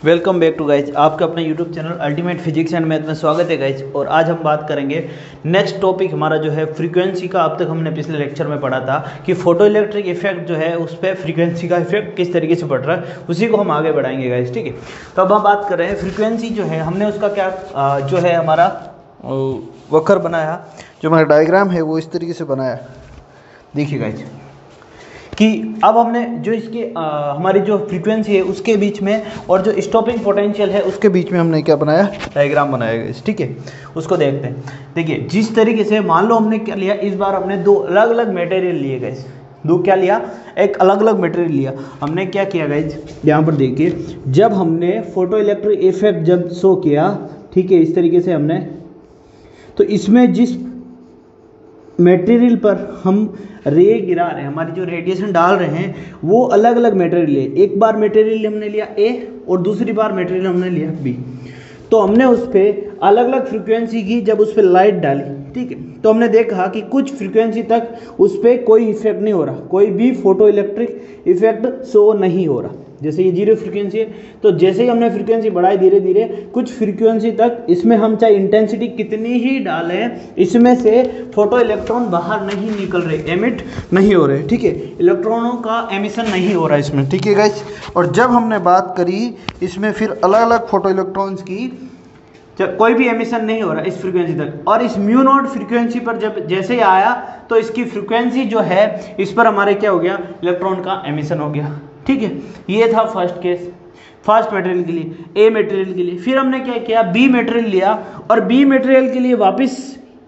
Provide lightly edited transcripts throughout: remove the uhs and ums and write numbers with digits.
Welcome back to guys, आपका अपना YouTube channel ultimate physics and math में स्वागत है गाइज। और आज हम बात करेंगे नेक्स्ट टॉपिक हमारा जो है फ्रीक्वेंसी का। अब तक हमने पिछले लेक्चर में पढ़ा था कि फोटो इलेक्ट्रिक इफेक्ट जो है उस पर फ्रीक्वेंसी का इफेक्ट किस तरीके से पड़ रहा है, उसी को हम आगे बढ़ाएंगे गाइज। ठीक है, तो अब हम बात कर रहे हैं फ्रीक्वेंसी जो है, हमने उसका क्या जो है हमारा वक्र बनाया, जो हमारा डायग्राम है वो इस तरीके से बनाया। देखिए गाइज कि अब हमने जो इसके हमारी जो फ्रीक्वेंसी है उसके बीच में और जो स्टॉपिंग पोटेंशियल है उसके बीच में हमने क्या बनाया, डायग्राम बनाया गया। ठीक है, उसको देखते हैं। देखिए जिस तरीके से मान लो हमने क्या लिया, इस बार हमने दो अलग अलग मटेरियल लिए गए। दो क्या लिया, एक अलग अलग मटेरियल लिया। हमने क्या किया गाइज, यहाँ पर देखिए, जब हमने फोटो इलेक्ट्रिक इफेक्ट जब शो किया, ठीक है, इस तरीके से हमने, तो इसमें जिस मटेरियल पर हम रे गिरा रहे हैं, हमारी जो रेडिएशन डाल रहे हैं, वो अलग अलग मटेरियल है। एक बार मटेरियल हमने लिया ए और दूसरी बार मटेरियल हमने लिया बी। तो हमने उस पर अलग अलग फ्रीक्वेंसी की, जब उस पर लाइट डाली, ठीक है, तो हमने देखा कि कुछ फ्रीक्वेंसी तक उस पर कोई इफेक्ट नहीं हो रहा, कोई भी फोटो इलेक्ट्रिक इफेक्ट शो नहीं हो रहा। जैसे ये जीरो फ्रीक्वेंसी है, तो जैसे ही हमने फ्रीक्वेंसी बढ़ाई धीरे धीरे कुछ फ्रीक्वेंसी तक, इसमें हम चाहे इंटेंसिटी कितनी ही डालें, इसमें से फोटो इलेक्ट्रॉन बाहर नहीं निकल रहे, एमिट नहीं हो रहे। ठीक है, इलेक्ट्रॉनों का एमिशन नहीं हो रहा इसमें। ठीक है गाइस, और जब हमने बात करी इसमें फिर अलग अलग फोटो इलेक्ट्रॉन्स की, जब कोई भी एमिशन नहीं हो रहा इस फ्रीक्वेंसी तक, और इस म्यू नॉट फ्रीक्वेंसी पर जब जैसे ही आया तो इसकी फ्रीक्वेंसी जो है, इस पर हमारे क्या हो गया, इलेक्ट्रॉन का एमिशन हो गया। ठीक है, ये था फर्स्ट केस, फर्स्ट मटेरियल के लिए, ए मटेरियल के लिए। फिर हमने क्या किया, बी मटेरियल लिया, और बी मटेरियल के लिए वापस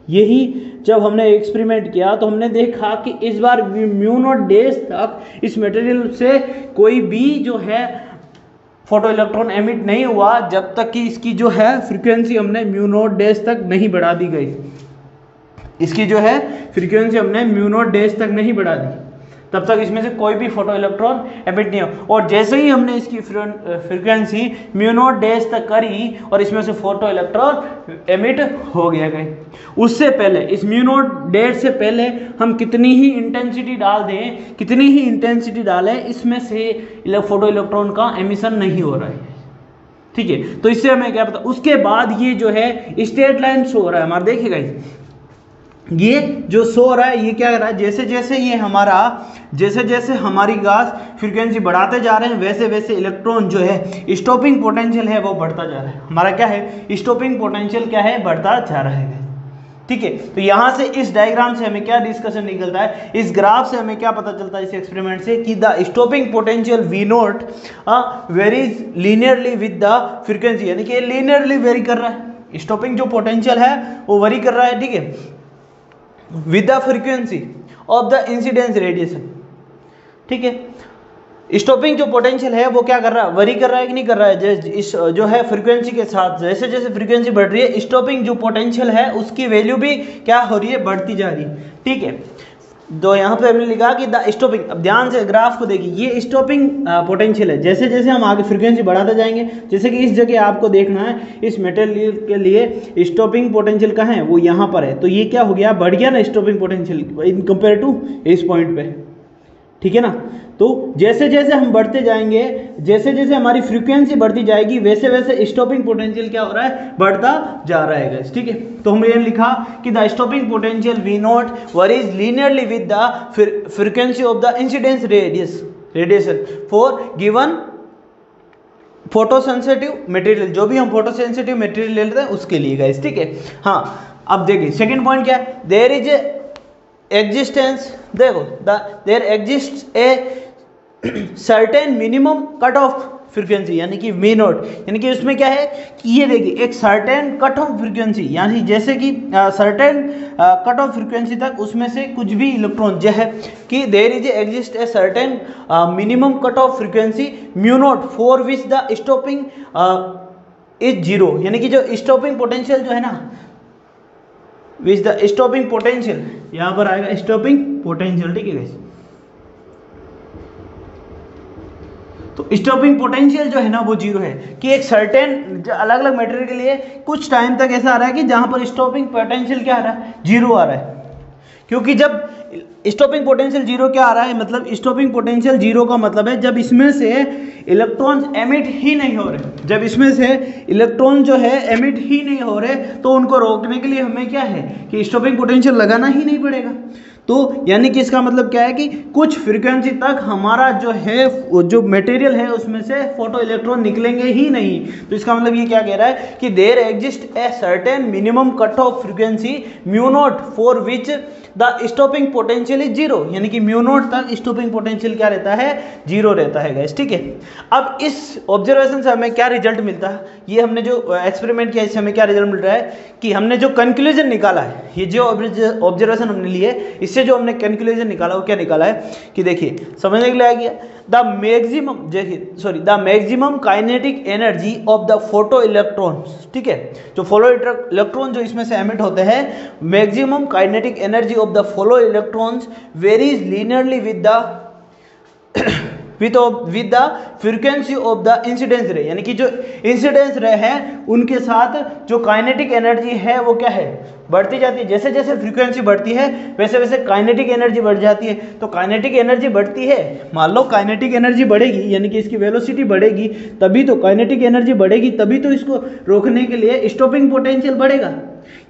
यही जब हमने एक्सपेरिमेंट किया तो हमने देखा कि इस बार म्यू नॉट डेज तक इस मटेरियल से कोई भी जो है फोटो इलेक्ट्रॉन एमिट नहीं हुआ, जब तक कि इसकी जो है फ्रीक्वेंसी हमने म्यू नॉट डेज तक नहीं बढ़ा दी गई। इसकी जो है फ्रीक्वेंसी हमने म्यू नॉट डेज तक नहीं बढ़ा दी, तब तक इसमें से कोई भी फोटो इलेक्ट्रॉन एमिट नहीं हो। और जैसे ही हमने इसकी फ्रीक्वेंसी म्यू नॉट डेज तक करी और इसमें से फोटो इलेक्ट्रॉन एमिट हो गया गए। उससे पहले, इस म्यू नॉट डेज से पहले हम कितनी ही इंटेंसिटी डाल दें, कितनी ही इंटेंसिटी डालें, इसमें से फोटो इलेक्ट्रॉन का एमिशन नहीं हो रहा है। ठीक है, तो इससे हमें क्या पता। उसके बाद ये जो है स्ट्रेट लाइन शो हो रहा है हमारा, देखिएगा ये जो शो हो रहा है, ये क्या कर रहा है, जैसे जैसे ये हमारा, जैसे जैसे हमारी गैस फ्रीक्वेंसी बढ़ाते जा रहे हैं, वैसे वैसे इलेक्ट्रॉन जो है स्टॉपिंग पोटेंशियल है वो बढ़ता जा रहा है। हमारा क्या है, स्टॉपिंग पोटेंशियल क्या है, बढ़ता जा रहा है। ठीक है, तो यहां से इस डायग्राम से हमें क्या डिस्कशन निकलता है, इस ग्राफ से हमें क्या पता चलता है, इस एक्सपेरिमेंट से, कि the stopping potential V naught varies linearly with the frequency, यानी कि लीनियरली वेरी कर रहा है, स्टॉपिंग जो पोटेंशियल है वो वेरी कर रहा है। ठीक है, with the frequency of the incidence radiation। ठीक है, स्टॉपिंग जो पोटेंशियल है वो क्या कर रहा है, वरी कर रहा है कि नहीं कर रहा है, इस जो है फ्रीक्वेंसी के साथ जैसे जैसे फ्रीक्वेंसी बढ़ रही है, स्टॉपिंग जो पोटेंशियल है उसकी वैल्यू भी क्या हो रही है, बढ़ती जा रही है। ठीक है, तो यहाँ पे हमने लिखा कि द स्टॉपिंग, अब ध्यान से ग्राफ को देखिए, ये स्टॉपिंग पोटेंशियल है। जैसे जैसे हम आगे फ्रीक्वेंसी बढ़ाते जाएंगे, जैसे कि इस जगह आपको देखना है, इस मटेरियल के लिए स्टॉपिंग पोटेंशियल कहाँ है, वो यहाँ पर है, तो ये क्या हो गया, बढ़ गया ना stopping potential in compare to इस पॉइंट पे। ठीक है ना, तो जैसे जैसे हम बढ़ते जाएंगे, जैसे जैसे हमारी फ्रीक्वेंसी बढ़ती जाएगी, वैसे वैसे स्टॉपिंग पोटेंशियल क्या हो रहा है, बढ़ता जा रहा है गाइस। ठीक है, तो हमने ये लिखा कि the stopping potential V naught varies linearly with the frequency of the incidence radiation for given photosensitive material, जो भी हम फोटो सेंसिटिव मटेरियल ले लेते हैं उसके लिए गाइस। ठीक है, हाँ, अब देखिए सेकेंड पॉइंट क्या है, देयर इज एग्जिस्टेंस, देखो there exist a certain minimum cut off frequency, यानी कि वी नॉट, यानी कि उसमें क्या है कि ये देखिए एक सर्टेन कट ऑफ फ्रीक्वेंसी, यानी जैसे कि सर्टेन कट ऑफ फ्रीक्वेंसी तक उसमें से कुछ भी इलेक्ट्रॉन जो है, कि there is exist a certain minimum cut off frequency mu naught for which the stopping is zero, यानी कि जो स्टॉपिंग पोटेंशियल जो है ना, विच द स्टॉपिंग पोटेंशियल, यहाँ पर आएगा स्टॉपिंग पोटेंशियल। ठीक है गाइस, तो स्टॉपिंग पोटेंशियल जो है ना वो जीरो है, कि एक सर्टेन अलग अलग मटेरियल के लिए कुछ टाइम तक ऐसा आ रहा है कि जहां पर स्टॉपिंग पोटेंशियल क्या आ रहा है, जीरो आ रहा है। क्योंकि जब स्टॉपिंग पोटेंशियल जीरो क्या आ रहा है, मतलब स्टॉपिंग पोटेंशियल जीरो का मतलब है जब इसमें से इलेक्ट्रॉन्स एमिट ही नहीं हो रहे, जब इसमें से इलेक्ट्रॉन जो है एमिट ही नहीं हो रहे तो उनको रोकने के लिए हमें क्या है कि स्टॉपिंग पोटेंशियल लगाना ही नहीं पड़ेगा। तो यानी कि इसका मतलब क्या है कि कुछ फ्रीक्वेंसी तक हमारा जो है जो मटेरियल है उसमें से फोटो इलेक्ट्रॉन निकलेंगे ही नहीं। तो इसका मतलब ये क्या कह रहा है कि there exist a certain minimum cut off frequency mu naught for which the stopping potential is zero, यानी कि म्यू नॉट तक स्टॉपिंग पोटेंशियल क्या रहता है, जीरो रहता है गाइस, ठीक है। अब इस ऑब्जर्वेशन से हमें क्या रिजल्ट मिलता है, ये हमने जो एक्सपेरिमेंट किया इससे हमें क्या रिजल्ट मिल रहा है कि हमने जो कंक्लूजन निकाला है, ये जो ऑब्जर्वेशन हमने लिए इससे जो हमने कंक्लूजन निकाला वो क्या निकाला है कि देखिए समझने के लिए आ गया, the maximum kinetic energy of the photo electrons, ठीक है, जो फोटो इलेक्ट्रॉन जो इसमें से एमिट होते हैं, maximum kinetic energy of the photo electrons varies linearly with the frequency of the incidence रे, यानी कि जो इंसिडेंस रे है उनके साथ जो काइनेटिक एनर्जी है वो क्या है, बढ़ती जाती है। जैसे जैसे फ्रीक्वेंसी बढ़ती है वैसे वैसे काइनेटिक एनर्जी बढ़ जाती है। तो काइनेटिक एनर्जी बढ़ती है, मान लो काइनेटिक एनर्जी बढ़ेगी यानी कि इसकी वेलोसिटी बढ़ेगी, तभी तो काइनेटिक एनर्जी बढ़ेगी, तभी तो इसको रोकने के लिए स्टॉपिंग पोटेंशियल बढ़ेगा।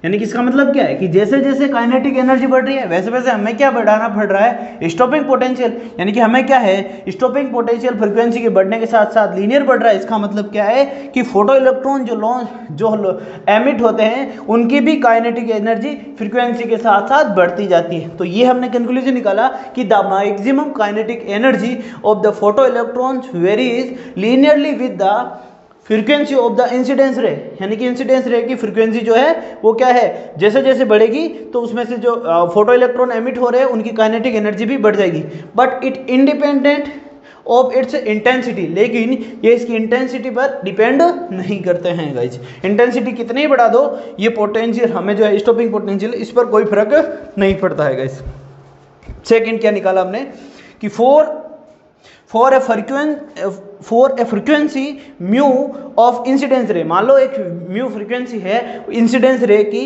यानी कि इसका मतलब क्या है कि जैसे जैसे काइनेटिक एनर्जी बढ़ रही है वैसे वैसे हमें क्या बढ़ाना पड़ रहा है, स्टॉपिंग पोटेंशियल। यानी कि हमें क्या है, स्टॉपिंग पोटेंशियल फ्रीक्वेंसी के बढ़ने के साथ साथ लीनियर बढ़ रहा है। इसका मतलब क्या है कि फोटो इलेक्ट्रॉन जो एमिट होते हैं उनकी भी काइनेटिक एनर्जी फ्रीक्वेंसी के साथ साथ बढ़ती जाती है। तो ये हमने कंक्लूजन निकाला कि the maximum kinetic energy of the photo electrons varies linearly with the frequency of the incidence रे, यानी कि इंसिडेंस रे की फ्रीक्वेंसी जो है वो क्या है, जैसे जैसे बढ़ेगी तो उसमें से जो फोटो इलेक्ट्रॉन एमिट हो रहे हैं उनकी काइनेटिक एनर्जी भी बढ़ जाएगी, but it independent of its intensity, लेकिन ये इसकी इंटेंसिटी पर डिपेंड नहीं करते हैं गाइज। इंटेंसिटी कितनी बढ़ा दो ये पोटेंशियल हमें जो है स्टॉपिंग पोटेंशियल इस पर कोई फर्क नहीं पड़ता है गाइज। सेकंड क्या निकाला हमने कि for a frequency mu of incidence रे, मान लो एक म्यू फ्रीक्वेंसी है इंसिडेंस रे की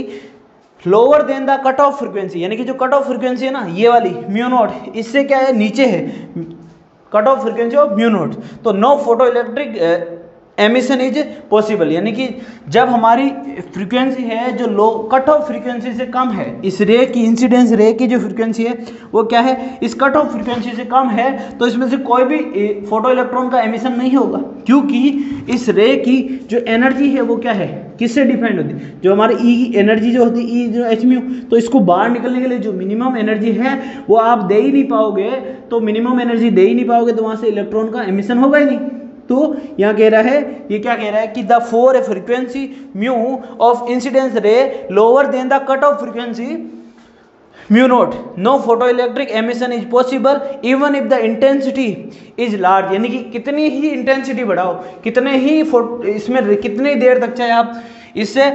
lower than the cut off frequency, यानी कि जो कट ऑफ फ्रीक्वेंसी है ना ये वाली म्यू नॉट, इससे क्या है नीचे है cut off frequency of mu naught, तो no photoelectric emission is possible. यानी कि जब हमारी फ्रीक्वेंसी है जो लो कट ऑफ फ्रीक्वेंसी से कम है, इस रे की इंसिडेंस रे की जो फ्रीक्वेंसी है वो क्या है, इस कट ऑफ फ्रीक्वेंसी से कम है, तो इसमें से कोई भी फोटो इलेक्ट्रॉन का एमिशन नहीं होगा, क्योंकि इस रे की जो एनर्जी है वो क्या है, किससे डिपेंड होती है, जो हमारी ई की एनर्जी जो होती है ई जो एच म्यू, तो इसको बाहर निकलने के लिए जो मिनिमम एनर्जी है वो आप दे ही नहीं पाओगे, तो मिनिमम एनर्जी दे ही नहीं पाओगे तो वहाँ से इलेक्ट्रॉन का एमिशन होगा ही नहीं। तो यहाँ कह रहा है, ये क्या कह रहा है कि the for a frequency mu of incidence रे lower than the cut off frequency mu not know photoelectric emission is possible even if the intensity is large, यानी कि कितनी ही इंटेंसिटी बढ़ाओ, कितने ही इसमें कितनी देर तक चाहे आप इससे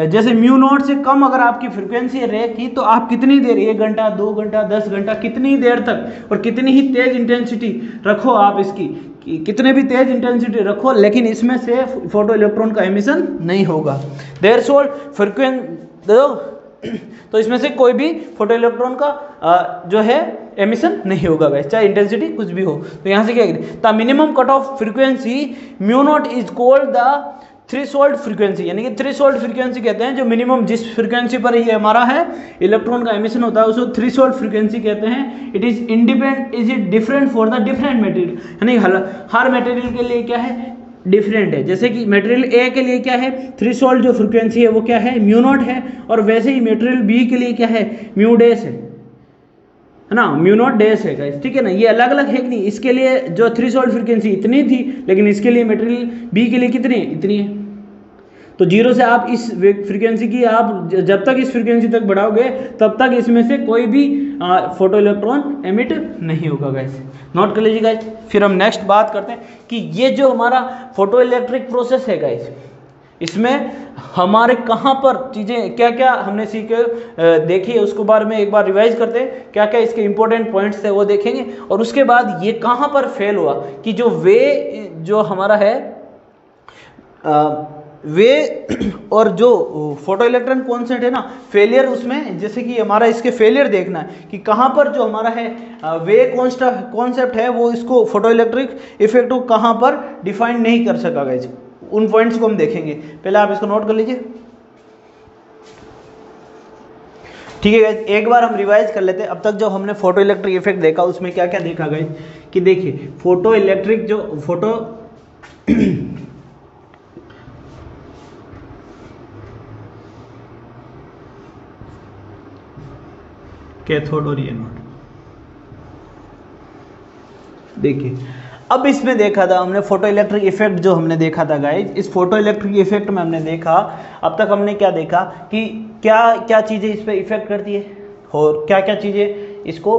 जैसे म्यू नॉट से कम अगर आपकी फ्रीक्वेंसी रे की तो आप कितनी देर, 1 घंटा 2 घंटा 10 घंटा कितनी देर तक और कितनी ही तेज इंटेंसिटी रखो आप इसकी, कितने भी तेज इंटेंसिटी रखो, लेकिन इसमें से फोटो इलेक्ट्रॉन का एमिशन नहीं होगा। देयर सोल्ड फ्रीक्वेंसी, तो इसमें से कोई भी फोटो इलेक्ट्रॉन का जो है एमिशन नहीं होगा गाइस, चाहे इंटेंसिटी कुछ भी हो। तो यहाँ से क्या करें, the minimum cut off frequency mu not is called the threshold frequency, यानी कि थ्रेशोल्ड फ्रीक्वेंसी कहते हैं जो मिनिमम जिस फ्रीक्वेंसी पर ये हमारा है इलेक्ट्रॉन का एमिशन होता है उसको थ्रेशोल्ड फ्रीक्वेंसी कहते हैं। It is different for the different material, यानी हर मटेरियल के लिए क्या है, डिफरेंट है। जैसे कि मटेरियल ए के लिए क्या है, थ्रेशोल्ड जो फ्रीक्वेंसी है वो क्या है, म्यू नॉट है, और वैसे ही मटेरियल बी के लिए क्या है, म्यू डैश है ना, म्यू नॉट डैश है गाइस, ठीक है ना। ये अलग अलग है कि नहीं, इसके लिए जो थ्रेशोल्ड फ्रीक्वेंसी इतनी थी लेकिन इसके लिए मटेरियल बी के लिए कितनी है, इतनी है। तो जीरो से आप इस फ्रीक्वेंसी की आप जब तक इस फ्रीक्वेंसी तक बढ़ाओगे तब तक इसमें से कोई भी फोटो इलेक्ट्रॉन एमिट नहीं होगा गाइस, नोट कर लीजिए गाइस। फिर हम नेक्स्ट बात करते हैं कि ये जो हमारा फोटो इलेक्ट्रिक प्रोसेस है गाइस, इसमें हमारे कहाँ पर चीज़ें क्या क्या हमने सीखे देखी है उसको बारे में एक बार रिवाइज करते हैं, क्या क्या इसके इंपॉर्टेंट पॉइंट्स थे वो देखेंगे, और उसके बाद ये कहाँ पर फेल हुआ कि जो वे जो हमारा है वे और जो फोटो इलेक्ट्रॉन कॉन्सेप्ट है ना, फेलियर उसमें, जैसे कि हमारा इसके फेलियर देखना है कि कहाँ पर जो हमारा है वे कॉन्सेप्ट है वो इसको फोटो इलेक्ट्रिक इफेक्ट को कहाँ पर डिफाइन नहीं कर सका गाइस। उन पॉइंट्स को हम देखेंगे, पहले आप इसको नोट कर लीजिए। ठीक है गाइस, एक बार हम रिवाइज कर लेते हैं। अब तक जो हमने फोटो इलेक्ट्रिक इफेक्ट देखा उसमें क्या क्या देखा गाइस, कि देखिए फोटो इलेक्ट्रिक जो फोटो कैथोड और एनोड, देखिए अब इसमें देखा था हमने फोटो इलेक्ट्रिक इफेक्ट जो हमने देखा था गाइस, इस फोटो इलेक्ट्रिक इफेक्ट में हमने देखा, अब तक हमने क्या देखा कि क्या क्या चीज़ें इस पर इफेक्ट करती है और क्या क्या चीज़ें इसको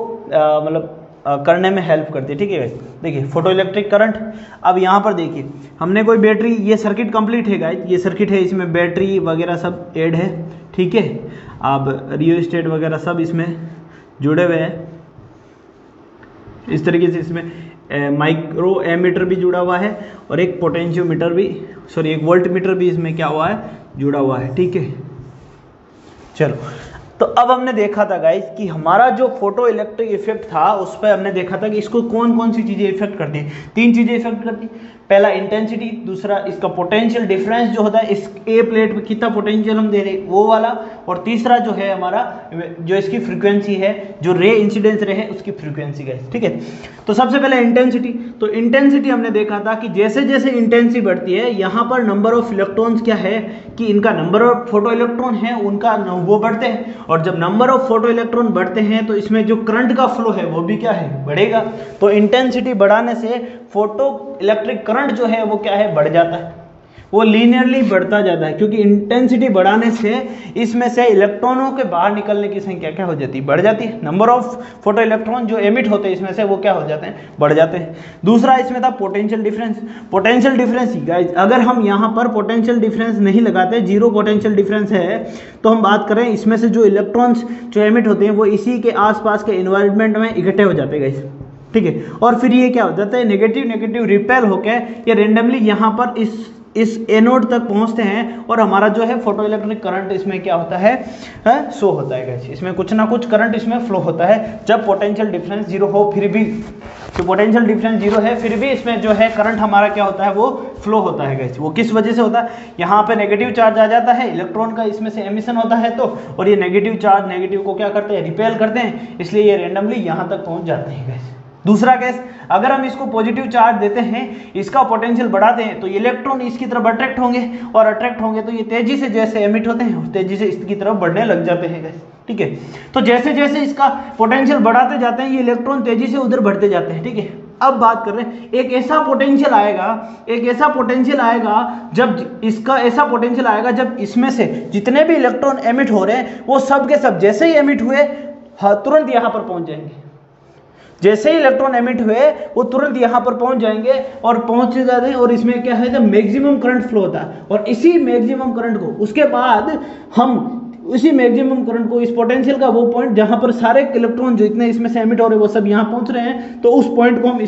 करने में हेल्प करती है। ठीक है गाइस, देखिए फोटो इलेक्ट्रिक करंट। अब यहाँ पर देखिए हमने कोई बैटरी, ये सर्किट कंप्लीट है गाइस, ये सर्किट है, इसमें बैटरी वगैरह सब ऐड है। ठीक है, अब रियोस्टेट वगैरह सब इसमें जुड़े हुए हैं। इस तरीके से इसमें माइक्रो एमीटर भी जुड़ा हुआ है और एक पोटेंशियोमीटर भी, सॉरी एक वोल्ट मीटर भी इसमें क्या हुआ है, जुड़ा हुआ है। ठीक है, चलो तो अब हमने देखा था गाइस कि हमारा जो फोटो इलेक्ट्रिक इफेक्ट था उस पर हमने देखा था कि इसको कौन कौन सी चीज़ें इफेक्ट करती है। 3 चीज़ें इफेक्ट करती है, पहला इंटेंसिटी, दूसरा इसका पोटेंशियल डिफरेंस जो होता है, इस ए प्लेट में कितना पोटेंशियल हम दे रहे हैं वो वाला, और तीसरा जो है हमारा जो इसकी फ्रीक्वेंसी है, जो रे इंसिडेंस रे है उसकी फ्रीक्वेंसी गाइस। ठीक है, तो सबसे पहले इंटेंसिटी। तो इंटेंसिटी हमने देखा था कि जैसे जैसे इंटेंसिटी बढ़ती है यहाँ पर नंबर ऑफ इलेक्ट्रॉन्स क्या है कि इनका नंबर ऑफ फोटो इलेक्ट्रॉन है उनका वो बढ़ते हैं, और जब नंबर ऑफ फोटो इलेक्ट्रॉन बढ़ते हैं तो इसमें जो करंट का फ्लो है वो भी क्या है, बढ़ेगा। तो इंटेंसिटी बढ़ाने से फोटो इलेक्ट्रिक करंट जो है वो क्या है, बढ़ जाता है, वो लीनियरली बढ़ता जाता है, क्योंकि इंटेंसिटी बढ़ाने से इसमें से इलेक्ट्रॉनों के बाहर निकलने की संख्या क्या हो जाती है, बढ़ जाती है। नंबर ऑफ फोटो इलेक्ट्रॉन जो एमिट होते हैं इसमें से वो क्या हो जाते हैं, बढ़ जाते हैं। दूसरा इसमें था potential difference. Potential difference guys, अगर हम यहाँ पर पोटेंशियल डिफरेंस नहीं लगाते, जीरो पोटेंशियल डिफरेंस है, तो हम बात करें इसमें से जो इलेक्ट्रॉन्स जो एमिट होते हैं वो इसी के आसपास के इन्वायरमेंट में इकट्ठे हो जाते हैं गाइस। ठीक है, और फिर ये क्या हो जाता है, नेगेटिव नेगेटिव रिपेल होकर ये रेंडमली यहाँ पर इस एनोड तक पहुंचते हैं और हमारा जो है फोटो इलेक्ट्रिक करंट इसमें क्या होता है, शो होता है गाइस। इसमें कुछ ना कुछ करंट इसमें फ्लो होता है जब पोटेंशियल डिफरेंस जीरो हो, फिर भी तो पोटेंशियल डिफरेंस जीरो है फिर भी इसमें जो है करंट हमारा क्या होता है, वो फ्लो होता है गाइस। वो किस वजह से होता है, यहाँ पे नेगेटिव चार्ज आ जाता है, इलेक्ट्रॉन का इसमें से एमिशन होता है तो, और ये नेगेटिव चार्ज नेगेटिव को क्या करते हैं, रिपेल करते हैं, इसलिए ये रेंडमली यहाँ तक पहुँच जाते हैं गाइस। दूसरा केस, अगर हम इसको पॉजिटिव चार्ज देते हैं, इसका पोटेंशियल बढ़ाते हैं, तो इलेक्ट्रॉन इसकी तरफ अट्रैक्ट होंगे, और अट्रैक्ट होंगे तो ये तेजी से जैसे एमिट होते हैं तेजी से इसकी तरफ बढ़ने लग जाते हैं गाइस। ठीक है, तो जैसे जैसे इसका पोटेंशियल बढ़ाते जाते हैं ये इलेक्ट्रॉन तेजी से उधर बढ़ते जाते हैं। ठीक है, अब बात कर रहे हैं एक ऐसा पोटेंशियल आएगा जब इसका ऐसा पोटेंशियल आएगा जब इसमें से जितने भी इलेक्ट्रॉन एमिट हो रहे हैं वो सब के सब जैसे ही एमिट हुए तुरंत यहाँ पर पहुंच जाएंगे। जैसे ही इलेक्ट्रॉन एमिट हुए वो तुरंत यहाँ पर पहुंच जाएंगे और पहुंच जाते हैं, और इसमें क्या है, जब मैक्सिमम करंट फ्लो होता है, और इसी मैक्सिमम करंट को उसके बाद हम इसी मैक्सिमम करंट को, इस पोटेंशियल का वो पॉइंट जहां पर सारे इलेक्ट्रॉन जो इतने इसमें से एमिट हो रहे हैं वो सब यहाँ पहुंच रहे हैं, तो उस पॉइंट को हम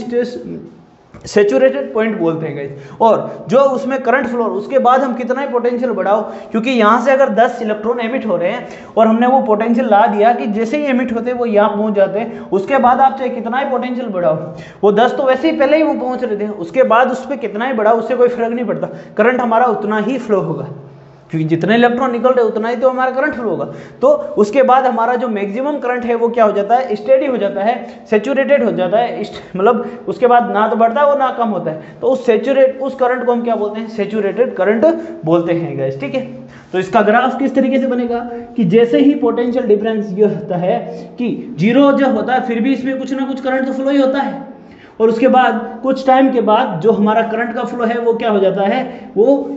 सैचुरेटेड पॉइंट बोलते हैं गाइस। और जो उसमें करंट फ्लो, उसके बाद हम कितना ही पोटेंशियल बढ़ाओ, क्योंकि यहाँ से अगर 10 इलेक्ट्रॉन एमिट हो रहे हैं और हमने वो पोटेंशियल ला दिया कि जैसे ही एमिट होते हैं वो यहाँ पहुंच जाते हैं, उसके बाद आप चाहे कितना ही पोटेंशियल बढ़ाओ, वो 10 तो वैसे ही पहले ही वो पहुंच रहे थे, उसके बाद उस पर कितना ही बढ़ाओ उससे कोई फर्क नहीं पड़ता, करंट हमारा उतना ही फ्लो होगा, क्योंकि जितने इलेक्ट्रॉन निकल रहे उतना ही तो हमारा करंट फ्लो होगा। तो उसके बाद हमारा जो मैक्सिमम करंट है वो क्या हो जाता है, स्टेडी हो जाता है, सैचुरेटेड हो जाता है, मतलब उसके बाद ना तो बढ़ता है और ना कम होता है, तो उस करंट को हम क्या बोलते हैं, सैचुरेटेड करंट बोलते हैं गाइस। ठीक है, तो इसका ग्राफ किस तरीके से बनेगा कि जैसे ही पोटेंशियल डिफरेंस ये होता है कि जीरो जब होता है फिर भी इसमें कुछ ना कुछ करंट तो फ्लो ही होता है, और उसके बाद कुछ टाइम के बाद जो हमारा करंट का फ्लो है वो क्या हो जाता है, वो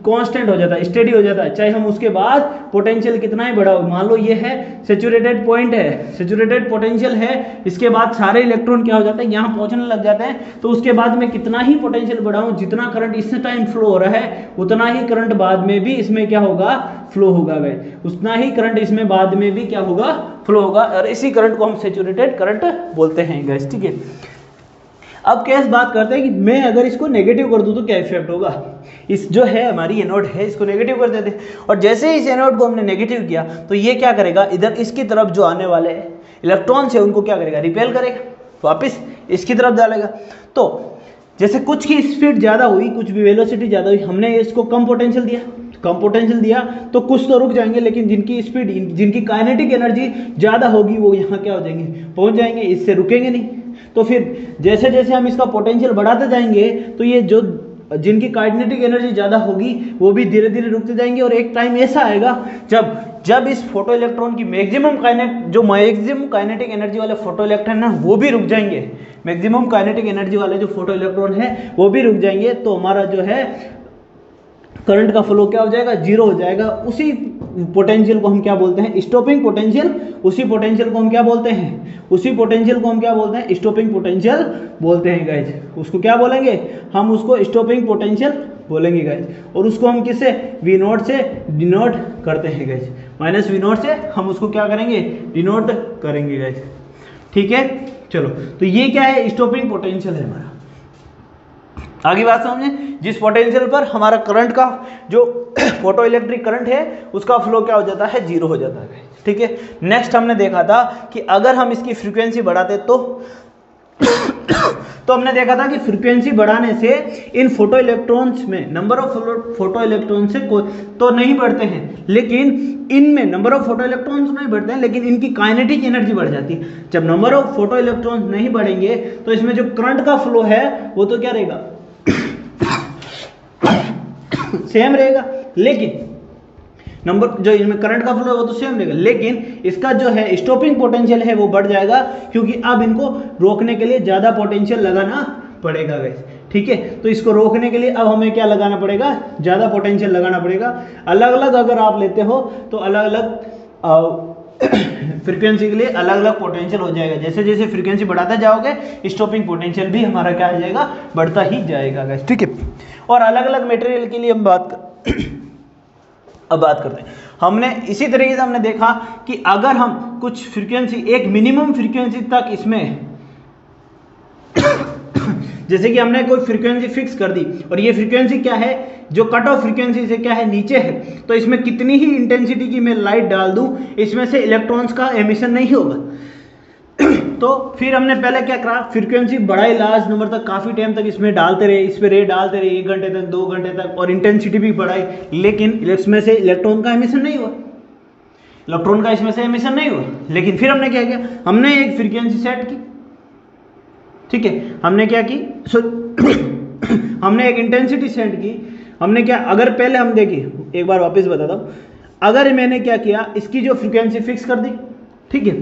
कांस्टेंट हो जाता है, स्टेडी हो जाता है, चाहे हम उसके बाद पोटेंशियल कितना ही बढ़ाओ। मान लो ये है सैचुरेटेड पॉइंट है, सैचुरेटेड पोटेंशियल है, इसके बाद सारे इलेक्ट्रॉन क्या हो जाते हैं, यहाँ पहुंचने लग जाते हैं, तो उसके बाद मैं कितना ही पोटेंशियल बढ़ाऊं, जितना करंट इस टाइम फ्लो हो रहा है उतना ही करंट बाद में भी इसमें क्या होगा, फ्लो होगा गाइस, उतना ही करंट इसमें बाद में भी क्या होगा, फ्लो होगा, और इसी करंट को हम सैचुरेटेड करंट बोलते हैं गाइस। ठीक है, अब केस बात करते हैं कि मैं अगर इसको नेगेटिव कर दूं तो क्या इफेक्ट होगा। इस जो है हमारी एनोड है इसको नेगेटिव कर देते हैं, और जैसे ही इस एनोड को हमने नेगेटिव किया तो ये क्या करेगा, इधर इसकी तरफ जो आने वाले इलेक्ट्रॉन्स है उनको क्या करेगा, रिपेल करेगा, वापस इसकी तरफ डालेगा। तो जैसे कुछ की स्पीड ज़्यादा हुई, कुछ भी वेलोसिटी ज़्यादा हुई, हमने इसको कम पोटेंशियल दिया, कम पोटेंशियल दिया तो कुछ तो रुक जाएंगे, लेकिन जिनकी स्पीड, जिनकी काइनेटिक एनर्जी ज़्यादा होगी वो यहाँ क्या हो जाएंगे, पहुँच जाएंगे, इससे रुकेंगे नहीं। तो फिर जैसे जैसे हम इसका पोटेंशियल बढ़ाते जाएंगे तो ये जो जिनकी काइनेटिक एनर्जी ज़्यादा होगी वो भी धीरे धीरे रुकते जाएंगे, और एक टाइम ऐसा आएगा जब इस फोटो इलेक्ट्रॉन की मैक्सिमम काइनेटिक एनर्जी वाले फोटो इलेक्ट्रॉन है वो भी रुक जाएंगे, मैक्सिमम काइनेटिक एनर्जी वाले जो फोटो इलेक्ट्रॉन है वो भी रुक जाएंगे, तो हमारा जो है करंट का फ्लो क्या हो जाएगा, जीरो हो जाएगा। उसी पोटेंशियल को हम क्या बोलते हैं, स्टॉपिंग पोटेंशियल। उसी पोटेंशियल को हम क्या बोलते हैं, उसी पोटेंशियल को हम क्या बोलते हैं, स्टॉपिंग पोटेंशियल बोलते हैं गाइज। उसको क्या बोलेंगे, हम उसको स्टॉपिंग पोटेंशियल बोलेंगे गाइज। और उसको हम किससे, वी नॉट से डिनोट करते हैं गाइज, माइनस वी नॉट से हम उसको क्या करेंगे, डिनोट करेंगे गाइज। ठीक है, चलो तो ये क्या है, स्टॉपिंग पोटेंशियल है हमारा। आगे बात समझे, जिस पोटेंशियल पर हमारा करंट का जो फोटो इलेक्ट्रिक करंट है उसका फ्लो क्या हो जाता है, जीरो हो जाता है। ठीक है, नेक्स्ट हमने देखा था कि अगर हम इसकी फ्रीक्वेंसी बढ़ाते तो हमने देखा था कि फ्रीक्वेंसी बढ़ाने से इन फोटो इलेक्ट्रॉन्स में नंबर ऑफ फोटो इलेक्ट्रॉन से तो नहीं बढ़ते हैं, लेकिन इनमें नंबर ऑफ फोटो इलेक्ट्रॉन्स नहीं बढ़ते हैं, लेकिन इनकी काइनेटिक एनर्जी बढ़ जाती है। जब नंबर ऑफ फोटो इलेक्ट्रॉन्स नहीं बढ़ेंगे तो इसमें जो करंट का फ्लो है वो तो क्या रहेगा, सेम रहेगा, लेकिन नंबर जो इसमें करंट का फ्लो है वो तो सेम रहेगा, लेकिन इसका जो है स्टॉपिंग पोटेंशियल है वो बढ़ जाएगा, क्योंकि अब इनको रोकने के लिए ज़्यादा पोटेंशियल लगाना पड़ेगा गाइस। ठीक है, तो इसको रोकने के लिए अब हमें क्या लगाना पड़ेगा, ज़्यादा पोटेंशियल लगाना पड़ेगा। अलग अलग अगर आप लेते हो तो अलग अलग फ्रीक्वेंसी के लिए अलग अलग पोटेंशियल हो जाएगा। जैसे जैसे फ्रीक्वेंसी बढ़ाते जाओगे स्टॉपिंग पोटेंशियल भी हमारा क्या हो जाएगा, बढ़ता ही जाएगा गाइस। ठीक है, और अलग अलग मटेरियल के लिए हम अब बात करते हैं। हमने इसी तरीके से हमने देखा कि अगर हम कुछ फ्रीक्वेंसी, एक मिनिमम फ्रीक्वेंसी तक इसमें जैसे कि हमने कोई फ्रीक्वेंसी फिक्स कर दी और ये फ्रीक्वेंसी क्या है, जो कट ऑफ फ्रीक्वेंसी से क्या है, नीचे है, तो इसमें कितनी ही इंटेंसिटी की मैं लाइट डाल दूं इसमें से इलेक्ट्रॉन्स का एमिशन नहीं होगा। तो फिर हमने पहले क्या करा, फ्रीक्वेंसी बढ़ाई लार्ज नंबर तक, काफ़ी टाइम तक इसमें डालते रहे, इस पर रे डालते रहे, 1 घंटे तक, 2 घंटे तक, और इंटेंसिटी भी बढ़ाई, लेकिन इसमें से इलेक्ट्रॉन का एमिशन नहीं हुआ, इलेक्ट्रॉन का इसमें से एमिशन नहीं हुआ। लेकिन फिर हमने क्या किया, हमने एक फ्रीक्वेंसी सेट की। ठीक है, हमने क्या की, हमने एक इंटेंसिटी सेट की। हमने क्या, अगर पहले हम देखिए, एक बार वापस बताता हूँ, अगर मैंने क्या किया, इसकी जो फ्रीक्वेंसी फिक्स कर दी, ठीक है,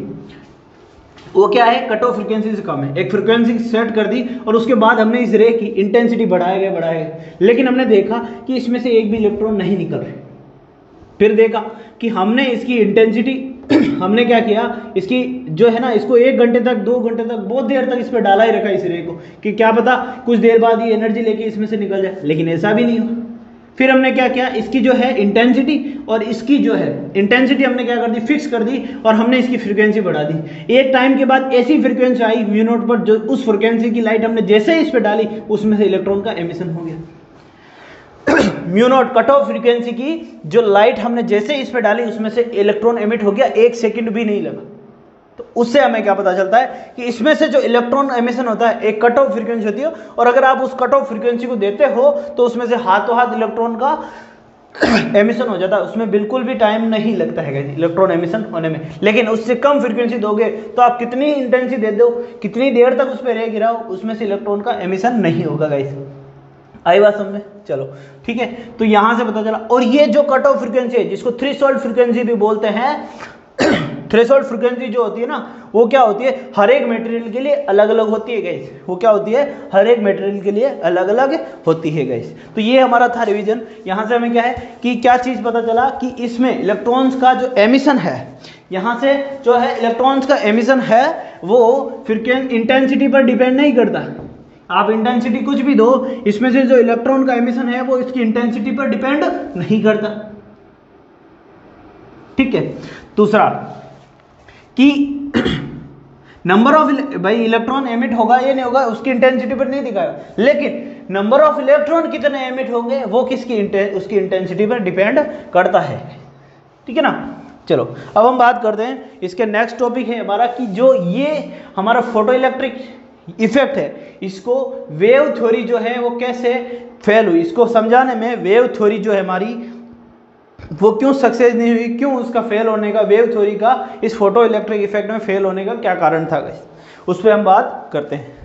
वो क्या है, कट ऑफ फ्रीक्वेंसी से कम है, एक फ्रीक्वेंसी सेट कर दी, और उसके बाद हमने इस रे की इंटेंसिटी बढ़ाया गया, लेकिन हमने देखा कि इसमें से एक भी इलेक्ट्रॉन नहीं निकल रहे। फिर देखा कि हमने इसकी इंटेंसिटी हमने क्या किया, इसकी जो है ना, इसको 1 घंटे तक, 2 घंटे तक, बहुत देर तक इस पर डाला ही रखा इस रे को, कि क्या पता कुछ देर बाद ये एनर्जी लेके इसमें से निकल जाए, लेकिन ऐसा भी नहीं हुआ। फिर हमने क्या किया, इसकी जो है इंटेंसिटी और इसकी जो है इंटेंसिटी हमने क्या कर दी, फिक्स कर दी, और हमने इसकी फ्रीक्वेंसी बढ़ा दी। एक टाइम के बाद ऐसी फ्रीक्वेंसी आई म्यू नॉट पर, जो उस फ्रीक्वेंसी की लाइट हमने जैसे ही इस पर डाली उसमें से इलेक्ट्रॉन का एमिशन हो गया। Mu naught cut off frequency की जो लाइट हमने जैसे इस पर डाली उसमें से इलेक्ट्रॉन एमिट हो गया, 1 सेकंड भी नहीं लगा। तो उससे हमें क्या पता चलता है कि इसमें से जो इलेक्ट्रॉन एमिशन होता है, एक कट ऑफ फ्रीक्वेंसी होती है, और अगर आप उस कट ऑफ फ्रीक्वेंसी को देते हो तो उसमें से हाथों हाथ इलेक्ट्रॉन का एमिशन हो जाता है, उसमें बिल्कुल भी टाइम नहीं लगता है इलेक्ट्रॉन एमिशन होने में। लेकिन उससे कम फ्रीक्वेंसी दोगे तो आप कितनी इंटेंसिटी दे दो, कितनी देर तक उस पर रे गिराओ, उसमें से इलेक्ट्रॉन का एमिशन नहीं होगा गाइस। आई बात समझ में, चलो ठीक है। तो यहां से पता चला, और ये जो कट ऑफ फ्रीक्वेंसी है जिसको थ्रेशोल्ड फ्रीक्वेंसी भी बोलते हैं, थ्रेशोल्ड फ्रीक्वेंसी जो होती है ना, वो क्या होती है, हर एक मटेरियल के लिए अलग अलग होती है गाइस। वो क्या होती है, हर एक मटेरियल के लिए अलग अलग होती है गाइस। तो ये हमारा था रिवीजन। यहाँ से हमें क्या है कि क्या चीज़ पता चला कि इसमें इलेक्ट्रॉन्स का जो एमिशन है, यहाँ से जो है इलेक्ट्रॉन्स का एमिशन है वो फ्रीक्वेंसी इंटेंसिटी पर डिपेंड नहीं करता। आप इंटेंसिटी कुछ भी दो, इसमें से जो इलेक्ट्रॉन का एमिशन है वो इसकी इंटेंसिटी पर डिपेंड नहीं करता। ठीक है। दूसरा कि नंबर ऑफ भाई इलेक्ट्रॉन एमिट होगा ये नहीं होगा, उसकी इंटेंसिटी पर नहीं दिखाएगा, लेकिन नंबर ऑफ इलेक्ट्रॉन कितने एमिट होंगे वो उसकी इंटेंसिटी पर डिपेंड करता है। ठीक है ना। चलो अब हम बात करते हैं, इसके नेक्स्ट टॉपिक है हमारा कि जो ये हमारा फोटो इलेक्ट्रिक इफेक्ट है, इसको वेव थ्योरी जो है वो कैसे फेल हुई, इसको समझाने में वेव थ्योरी जो है हमारी वो क्यों सक्सेस नहीं हुई, क्यों उसका फेल होने का, वेव थ्योरी का इस फोटो इलेक्ट्रिक इफेक्ट में फेल होने का क्या कारण था, उस पर हम बात करते हैं।